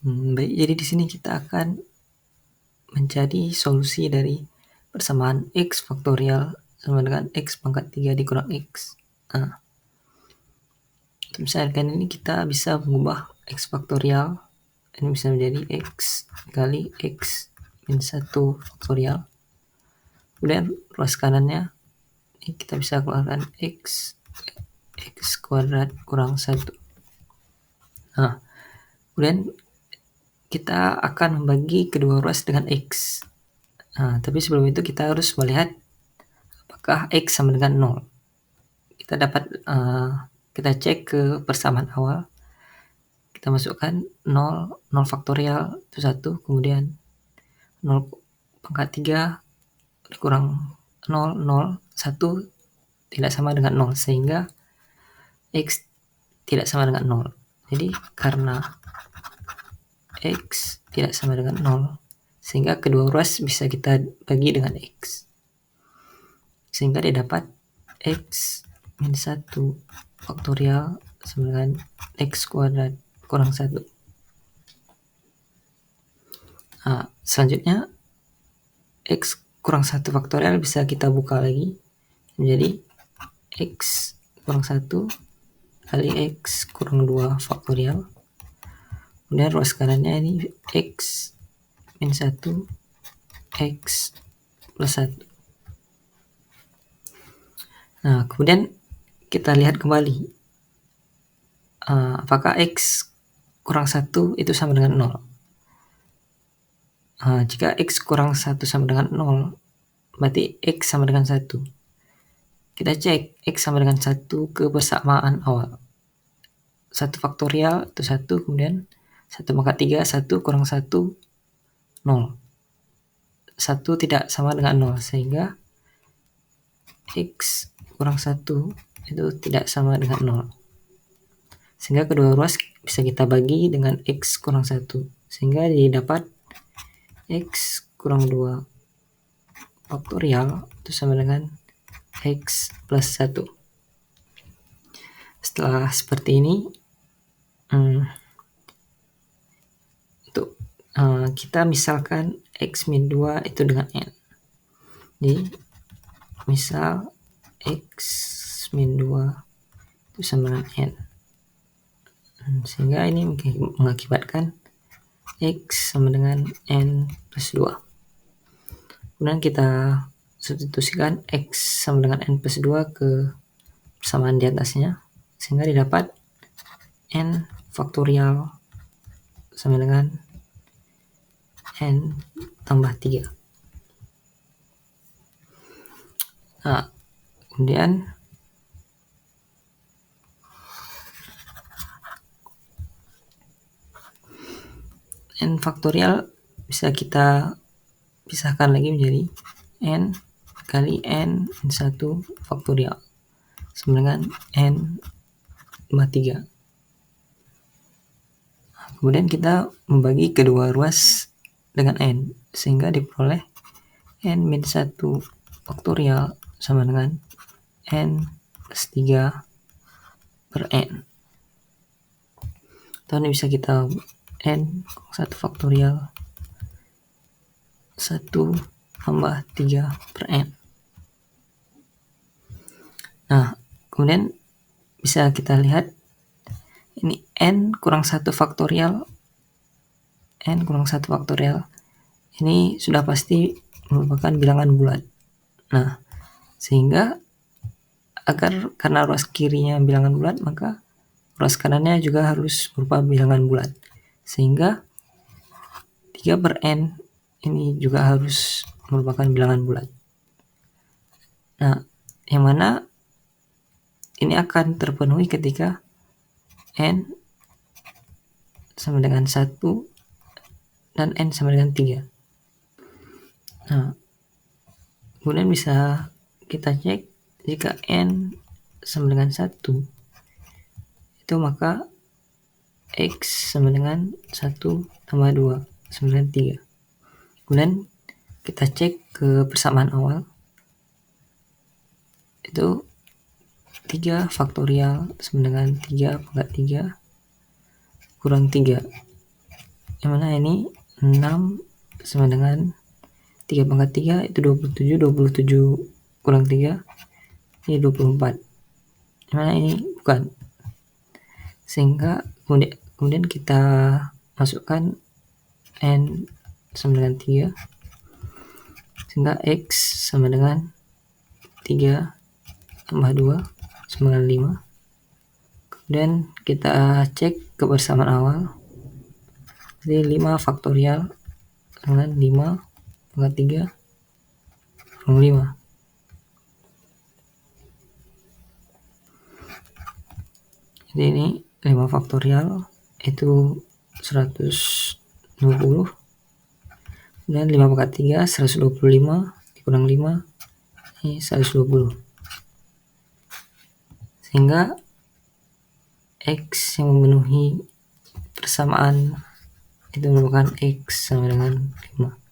Baik, jadi di sini kita akan mencari solusi dari persamaan X faktorial sama dengan X pangkat 3 dikurang X. Nah, untuk misalkan ini kita bisa mengubah X faktorial, ini bisa menjadi X kali X min 1 faktorial. Kemudian ruas kanannya, ini kita bisa keluarkan X kuadrat kurang 1. Nah, kemudian kita akan membagi kedua ruas dengan X. Nah, tapi sebelum itu kita harus melihat apakah X sama dengan 0. Kita dapat kita cek ke persamaan awal. Kita masukkan 0 faktorial itu 1, kemudian 0 pangkat 3 dikurang 0, 1 tidak sama dengan 0, sehingga X tidak sama dengan 0. Jadi karena X tidak sama dengan 0, sehingga kedua ruas bisa kita bagi dengan X. Sehingga didapat X min 1 faktorial sama dengan X kuadrat kurang 1. Nah, selanjutnya X kurang 1 faktorial bisa kita buka lagi menjadi X kurang 1 kali X kurang 2 faktorial. Kemudian ruas kanannya ini X min 1 X plus 1. Nah, kemudian kita lihat kembali apakah X kurang 1 itu sama dengan 0. Jika X kurang 1 sama dengan 0, berarti X sama dengan 1. Kita cek X sama dengan 1 ke persamaan awal. 1 faktorial itu 1, kemudian 1 pangkat 3, 1 kurang 1, 0. 1 tidak sama dengan 0, sehingga X kurang 1 itu tidak sama dengan 0. Sehingga kedua ruas bisa kita bagi dengan X kurang 1, sehingga didapat X kurang 2 faktorial itu sama dengan X plus 1. Setelah seperti ini, untuk kita misalkan X min 2 itu dengan N. Jadi misal X min 2 itu sama dengan N. Sehingga ini mengakibatkan X sama dengan N plus 2. Kemudian kita substitusikan X sama dengan N plus 2 ke persamaan di atasnya, sehingga didapat N faktorial sama dengan N tambah 3. Nah, kemudian N faktorial bisa kita pisahkan lagi menjadi N kali N min 1 faktorial sama dengan N tambah 3. Kemudian kita membagi kedua ruas dengan N, sehingga diperoleh N min 1 faktorial sama dengan N plus 3 per N. Atau ini bisa kita N 1 faktorial 1 tambah 3 per N. Nah, kemudian bisa kita lihat ini N kurang 1 faktorial, N kurang 1 faktorial ini sudah pasti merupakan bilangan bulat. Nah, sehingga karena ruas kirinya bilangan bulat, maka ruas kanannya juga harus berupa bilangan bulat. Sehingga 3 per N ini juga harus merupakan bilangan bulat. Nah, yang mana ini akan terpenuhi ketika N sama dengan 1 dan N sama dengan 3. Nah, kemudian bisa kita cek jika N sama dengan 1, itu maka X sama dengan 1 tambah 2 sama dengan 3. Kemudian kita cek ke persamaan awal, itu 3 faktorial sama dengan 3 pangkat 3 kurang 3. yang mana ini 6 sama dengan 3 pangkat 3 itu 27, 27 kurang 3 ini 24, yang mana ini bukan, sehingga kemudian kita masukkan n sama dengan 3, sehingga x sama dengan 3 tambah 2 sama dengan 5. Kemudian kita cek kebersamaan awal, jadi 5 faktorial dengan 5 pangkat 3 kurang 5. Jadi ini 5 faktorial itu 120, dan 5 pangkat 3 125 dikurang 5 ini 120, sehingga x yang memenuhi persamaan itu merupakan x sama dengan 5.